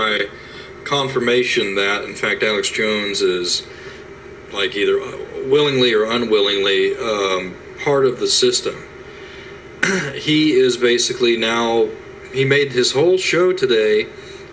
my confirmation that, in fact, Alex Jones is like either willingly or unwillingly part of the system. He is basically now, he made his whole show today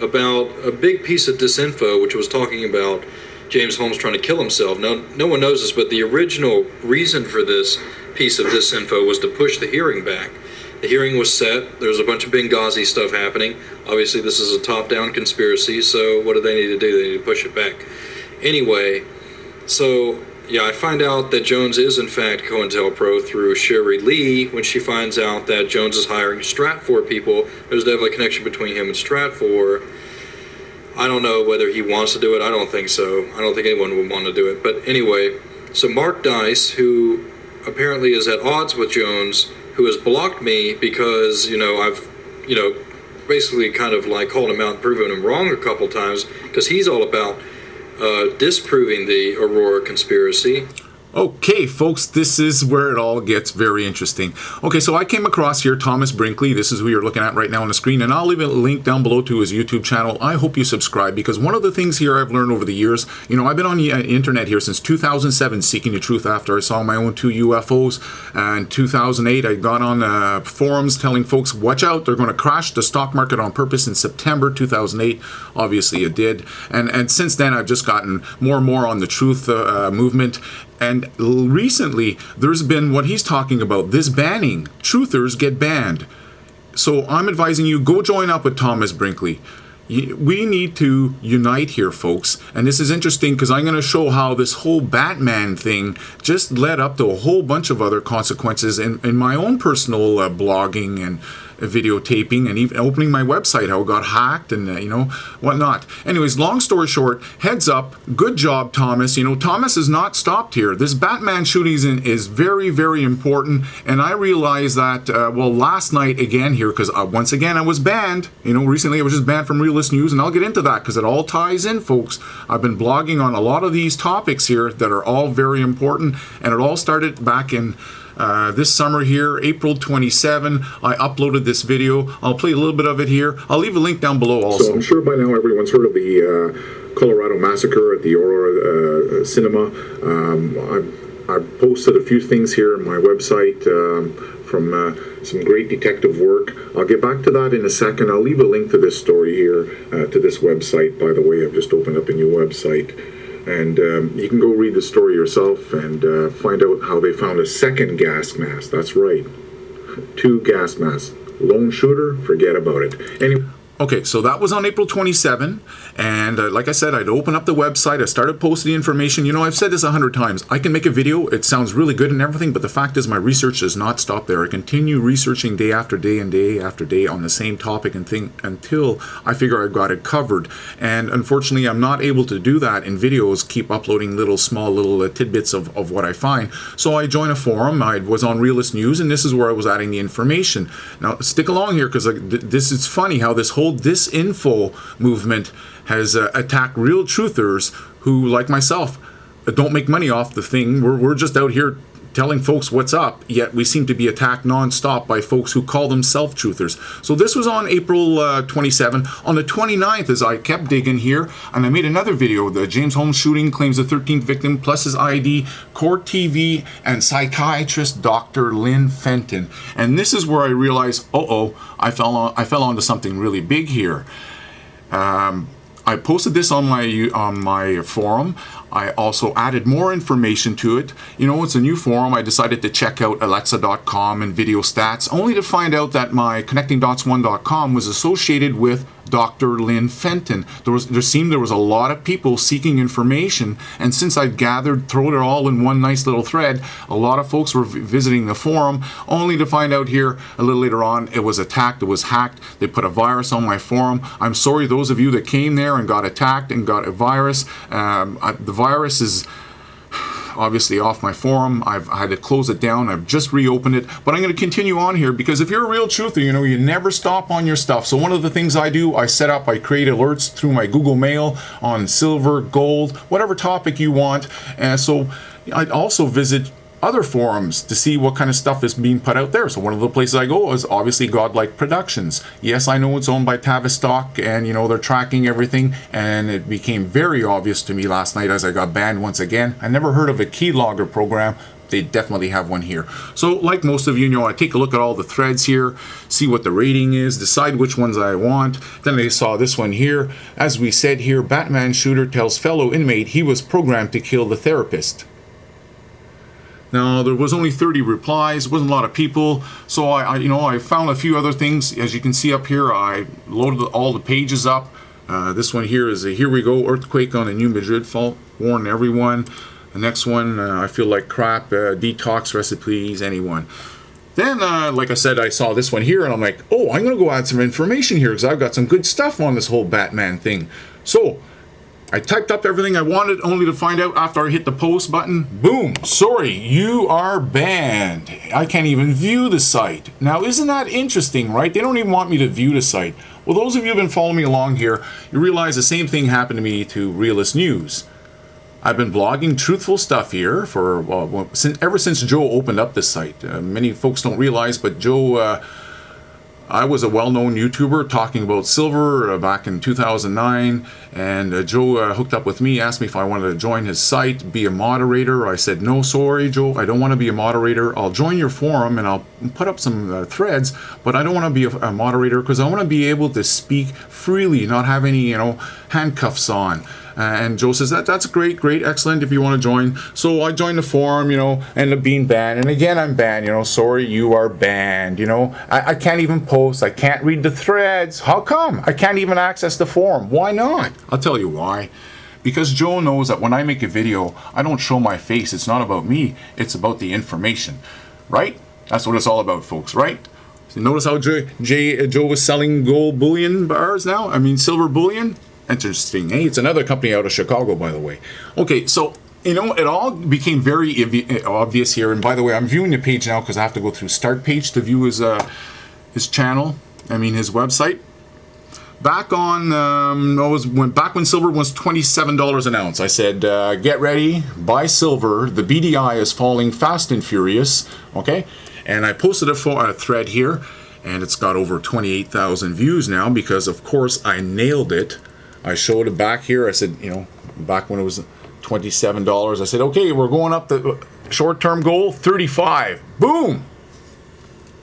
about a big piece of disinfo, which was talking about James Holmes trying to kill himself. Now, no one knows this, but the original reason for this piece of disinfo was to push the hearing back. The hearing was set. There was a bunch of Benghazi stuff happening. Obviously, this is a top-down conspiracy, so what do they need to do? They need to push it back. Anyway, so, yeah, I find out that Jones is, in fact, COINTELPRO through Sherry Lee when she finds out that Jones is hiring Stratfor people. There's definitely a connection between him and Stratfor. I don't know whether he wants to do it. I don't think so. I don't think anyone would want to do it. But anyway, so Mark Dice, who apparently is at odds with Jones, who has blocked me because, I've, basically kind of like called him out and proven him wrong a couple times, because he's all about disproving the Aurora conspiracy. Okay, folks, this is where it all gets very interesting. Okay, so I came across here Thomas Brinkley. This is who you're looking at right now on the screen, and I'll leave a link down below to his YouTube channel. I hope you subscribe, because one of the things here I've learned over the years, I've been on the internet here since 2007 seeking the truth after I saw my own 2 UFOs. In 2008, I got on forums telling folks, watch out, they're going to crash the stock market on purpose in September 2008. Obviously, it did. And since then, I've just gotten more and more on the truth movement. And recently, there's been what he's talking about, this banning. Truthers get banned. So I'm advising you, go join up with Thomas Brinkley. We need to unite here, folks. And this is interesting because I'm going to show how this whole Batman thing just led up to a whole bunch of other consequences in my own personal blogging and videotaping, and even opening my website, how it got hacked and whatnot. Anyways, long story short, heads up, good job, Thomas. Thomas has not stopped here. This Batman shooting is very, very important, and I realized that last night again here, because once again I was banned. Recently I was just banned from Realistnews, and I'll get into that because it all ties in, folks. I've been blogging on a lot of these topics here that are all very important, and it all started back in this summer here, April 27. I uploaded this video. I'll play a little bit of it here. I'll leave a link down below also. So I'm sure by now everyone's heard of the Colorado massacre at the Aurora Cinema. I've posted a few things here on my website from some great detective work. I'll get back to that in a second. I'll leave a link to this story here, to this website. By the way, I've just opened up a new website. And you can go read the story yourself and find out how they found a second gas mask. That's right. 2 gas masks. Lone shooter, forget about it. Anyway. Okay, so that was on April 27, and like I said, I'd open up the website, I started posting the information. I've said this 100 times. I can make a video, it sounds really good and everything, but the fact is my research does not stop there. I continue researching day after day and day after day on the same topic and thing until I figure I've got it covered. And unfortunately, I'm not able to do that in videos, keep uploading small little tidbits of what I find. So I joined a forum, I was on Realistnews, and this is where I was adding the information. Now, stick along here, because this is funny how this whole disinfo movement has attacked real truthers who, like myself, don't make money off the thing. We're just out here telling folks what's up, yet we seem to be attacked non-stop by folks who call themselves truthers. So this was on April 27. On the 29th, as I kept digging here, and I made another video, the James Holmes shooting claims the 13th victim plus his ID, Court TV, and psychiatrist Dr Lynne Fenton. And this is where I realized, I fell onto something really big here. I posted this on my forum. I also added more information to it. It's a new forum. I decided to check out Alexa.com and video stats, only to find out that my connectingdots1.com was associated with Dr. Lynne Fenton. There seemed there was a lot of people seeking information, and since I'd thrown it all in one nice little thread, a lot of folks were visiting the forum, only to find out here a little later on it was attacked, it was hacked, they put a virus on my forum. I'm sorry those of you that came there and got attacked and got a virus. The virus is obviously off my forum. I've had to close it down. I've just reopened it, but I'm going to continue on here because if you're a real truther, you never stop on your stuff. So one of the things I do, I create alerts through my Google Mail on silver, gold, whatever topic you want. And so I also visit other forums to see what kind of stuff is being put out there. So one of the places I go is obviously Godlike Productions. Yes, I know it's owned by Tavistock, and they're tracking everything, and it became very obvious to me last night as I got banned once again. I never heard of a keylogger program. They definitely have one here. So like most of you, I take a look at all the threads here, see what the rating is, decide which ones I want. Then I saw this one here. As we said here, Batman shooter tells fellow inmate he was programmed to kill the therapist. Now, there was only 30 replies, wasn't a lot of people, so I found a few other things. As you can see up here, I loaded all the pages up. This one here is a here we go, earthquake on the New Madrid fault, warn everyone. The next one, I feel like crap, detox recipes, anyone. Then, like I said, I saw this one here, and I'm like, oh, I'm going to go add some information here, because I've got some good stuff on this whole Batman thing. So, I typed up everything I wanted, only to find out after I hit the post button, boom, sorry, you are banned. I can't even view the site. Now, isn't that interesting, right? They don't even want me to view the site. Well, those of you who have been following me along here, you realize the same thing happened to me to Realistnews. I've been blogging truthful stuff here for ever since Joe opened up this site. Many folks don't realize, but Joe, I was a well-known YouTuber talking about silver back in 2009, and Joe hooked up with me, asked me if I wanted to join his site, be a moderator. I said, no, sorry, Joe, I don't want to be a moderator. I'll join your forum and I'll put up some threads, but I don't want to be a moderator because I want to be able to speak freely, not have any, handcuffs on. And Joe says, that's great, excellent if you want to join. So I joined the forum, ended up being banned. And again, I'm banned, sorry, you are banned, I can't even post, I can't read the threads. How come? I can't even access the forum. Why not? I'll tell you why. Because Joe knows that when I make a video, I don't show my face. It's not about me, it's about the information, right? That's what it's all about, folks, right? So notice how Joe was selling gold bullion bars now? Silver bullion? Interesting. Hey, it's another company out of Chicago, by the way. Okay, so, it all became very obvious here. And by the way, I'm viewing the page now because I have to go through Start page to view his channel. His website. Back on, back when silver was $27 an ounce, I said, get ready, buy silver. The BDI is falling fast and furious. Okay, and I posted a thread here, and it's got over 28,000 views now because, of course, I nailed it. I showed it back here. I said, back when it was $27, I said, okay, we're going up the short-term goal, 35. Boom!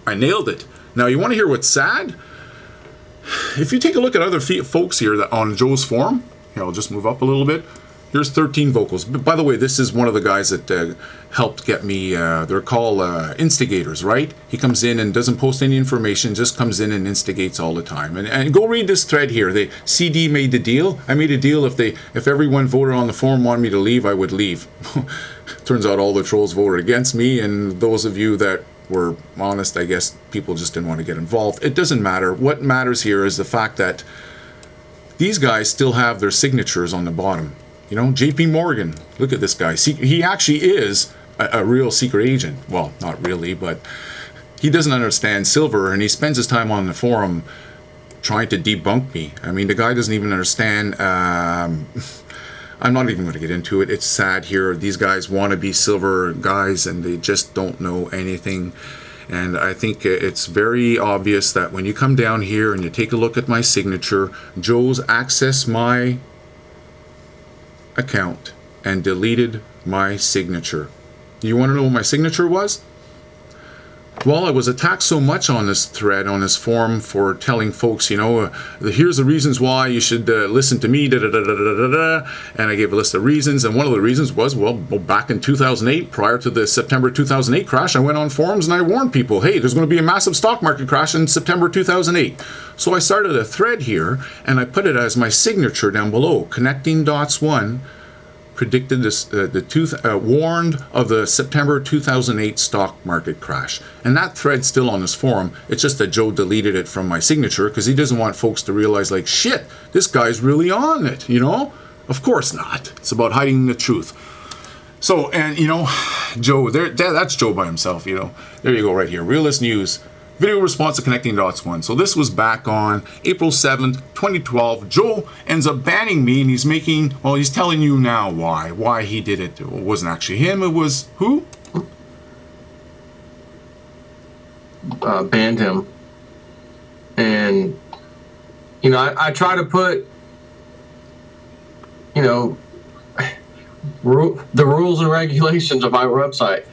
I nailed it. Now, you want to hear what's sad? If you take a look at other folks here that on Joe's forum, here, I'll just move up a little bit. Here's 13 vocals. But by the way, this is one of the guys that helped get me, they're called instigators, right? He comes in and doesn't post any information, just comes in and instigates all the time. And go read this thread here. CD made the deal. I made a deal if everyone voted on the forum wanted me to leave, I would leave. Turns out all the trolls voted against me, and those of you that were honest, I guess people just didn't want to get involved. It doesn't matter. What matters here is the fact that these guys still have their signatures on the bottom. JP Morgan, look at this guy. He actually is a real secret agent. Well, not really, but he doesn't understand silver, and he spends his time on the forum trying to debunk me. The guy doesn't even understand. I'm not even going to get into it. It's sad here. These guys want to be silver guys, and they just don't know anything. And I think it's very obvious that when you come down here and you take a look at my signature, Joe's accessed my account and deleted my signature. You want to know what my signature was? Well, I was attacked so much on this thread, on this forum, for telling folks, here's the reasons why you should listen to me, and I gave a list of reasons, and one of the reasons was, well, back in 2008, prior to the September 2008 crash, I went on forums and I warned people, hey, there's going to be a massive stock market crash in September 2008. So I started a thread here, and I put it as my signature down below, connecting dots 1, predicted this, warned of the September 2008 stock market crash. And that thread's still on this forum. It's just that Joe deleted it from my signature because he doesn't want folks to realize, like, shit, this guy's really on it, Of course not. It's about hiding the truth. So, and, Joe, that's Joe by himself, There you go right here. Realistnews. Video response to Connecting Dots 1. So this was back on April 7th, 2012. Joe ends up banning me, and he's telling you now why he did it. It wasn't actually him, it was who? banned him. And, you know, I try to put, you know, the rules and regulations of my website.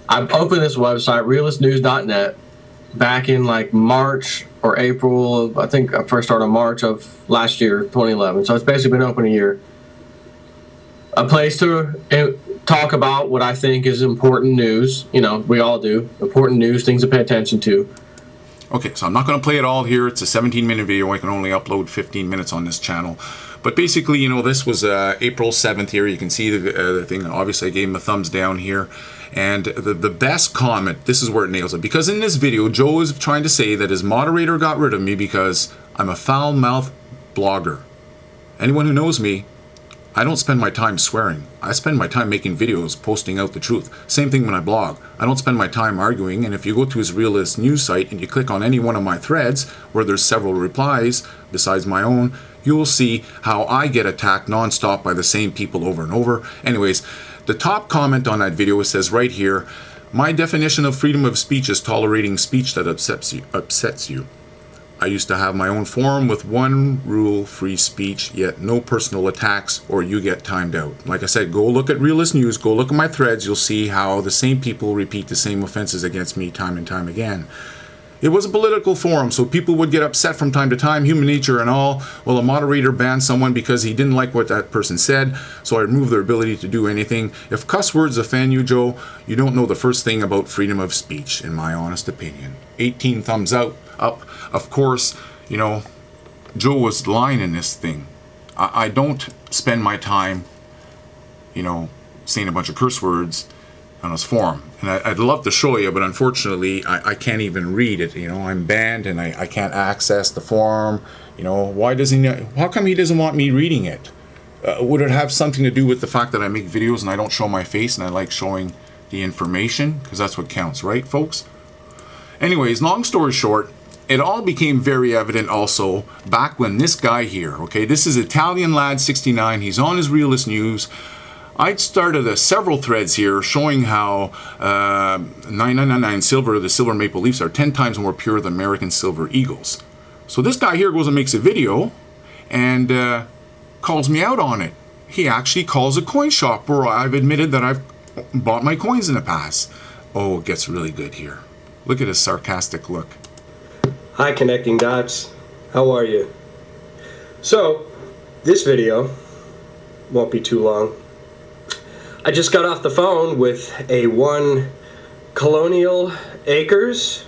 I opened this website, realistnews.net, back in like March or April of, I think I first started in March of last year, 2011. So it's basically been open a year. A place to talk about what I think is important news. You know, we all do. Important news, things to pay attention to. Okay, so I'm not going to play it all here. It's a 17-minute video. I can only upload 15 minutes on this channel. But basically, you know, this was April 7th here. You can see the thing. Obviously, I gave him a thumbs down here. And the best comment, this is where it nails it. Because in this video, Joe is trying to say that his moderator got rid of me because I'm a foul-mouthed blogger. Anyone who knows me, I don't spend my time swearing. I spend my time making videos, posting out the truth. Same thing when I blog. I don't spend my time arguing, and if you go to his Realist News site and you click on any one of my threads, where there's several replies besides my own, you will see how I get attacked nonstop by the same people over and over. Anyways, the top comment on that video, it says right here, my definition of freedom of speech is tolerating speech that upsets you. I used to have my own forum with one rule, free speech, yet no personal attacks or you get timed out. Like I said, go look at Realist News, go look at my threads, you'll see how the same people repeat the same offenses against me time and time again. It was a political forum, so people would get upset from time to time, human nature and all. Well, a moderator banned someone because he didn't like what that person said, so I removed their ability to do anything. If cuss words offend you, Joe, you don't know the first thing about freedom of speech, in my honest opinion. 18 thumbs up. Of course, you know, Joe was lying in this thing. I don't spend my time, you know, saying a bunch of curse words on his forum. And I'd love to show you, but unfortunately, I can't even read it. You know, I'm banned and I can't access the forum. You know, why does he not, how come he doesn't want me reading it? Would it have something to do with the fact that I make videos and I don't show my face and I like showing the information? Because that's what counts, right, folks? Anyways, long story short, it all became very evident also back when this guy here, okay, this is Italian Lad 69, he's on his Realist News. I started several threads here showing how 9999 silver, the silver maple leafs, are 10 times more pure than American silver eagles. So this guy here goes and makes a video and calls me out on it. He actually calls a coin shop where I've admitted that I've bought my coins in the past. Oh, it gets really good here. Look at his sarcastic look. Hi, Connecting Dots. How are you? So, this video won't be too long. I just got off the phone with a one Colonial Acres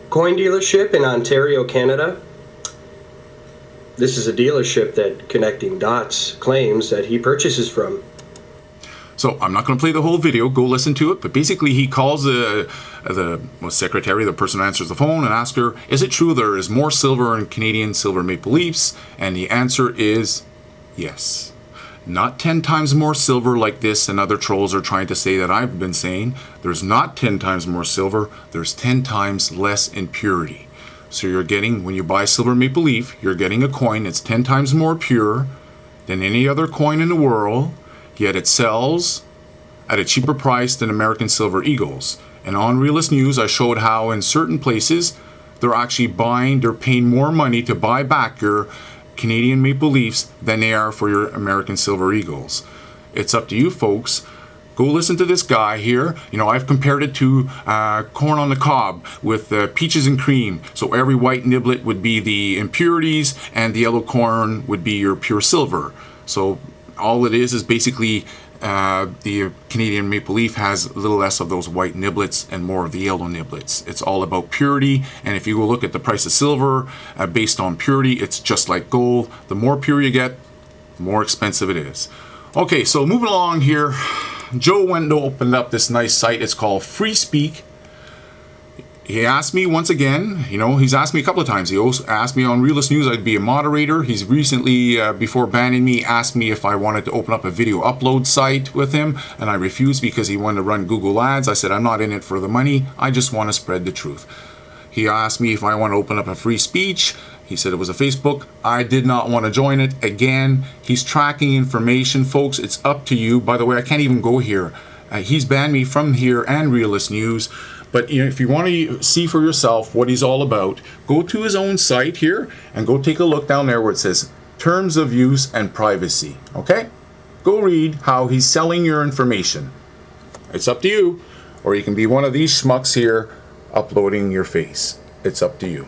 coin dealership in Ontario, Canada. This is a dealership that Connecting Dots claims that he purchases from. So I'm not going to play the whole video, go listen to it, but basically he calls the secretary, the person who answers the phone, and asks her, is it true there is more silver in Canadian silver maple leafs? And the answer is yes. Not 10 times more silver like this and other trolls are trying to say that I've been saying. There's not 10 times more silver, there's 10 times less impurity. So you're getting, when you buy silver maple leaf, you're getting a coin that's 10 times more pure than any other coin in the world, yet it sells at a cheaper price than American silver eagles. And on Realist News, I showed how in certain places, they're actually they're paying more money to buy back your Canadian maple leafs than they are for your American silver eagles. It's up to you folks. Go listen to this guy here. You know, I've compared it to corn on the cob with peaches and cream. So every white niblet would be the impurities and the yellow corn would be your pure silver. So all it is basically the Canadian maple leaf has a little less of those white niblets and more of the yellow niblets. It's all about purity, and if you go look at the price of silver based on purity, it's just like gold. The more pure you get, the more expensive it is. Okay, so moving along here, Joe went and opened up this nice site. It's called Freespeak. He asked me once again, you know, he's asked me a couple of times. He also asked me on Realist News I'd be a moderator. He's recently, before banning me, asked me if I wanted to open up a video upload site with him, and I refused because he wanted to run Google Ads. I said, I'm not in it for the money. I just want to spread the truth. He asked me if I want to open up a free speech. He said it was a Facebook. I did not want to join it. Again, he's tracking information. Folks, it's up to you. By the way, I can't even go here. He's banned me from here and Realist News. But if you want to see for yourself what he's all about, go to his own site here and go take a look down there where it says Terms of Use and Privacy. Okay? Go read how he's selling your information. It's up to you. Or you can be one of these schmucks here uploading your face. It's up to you.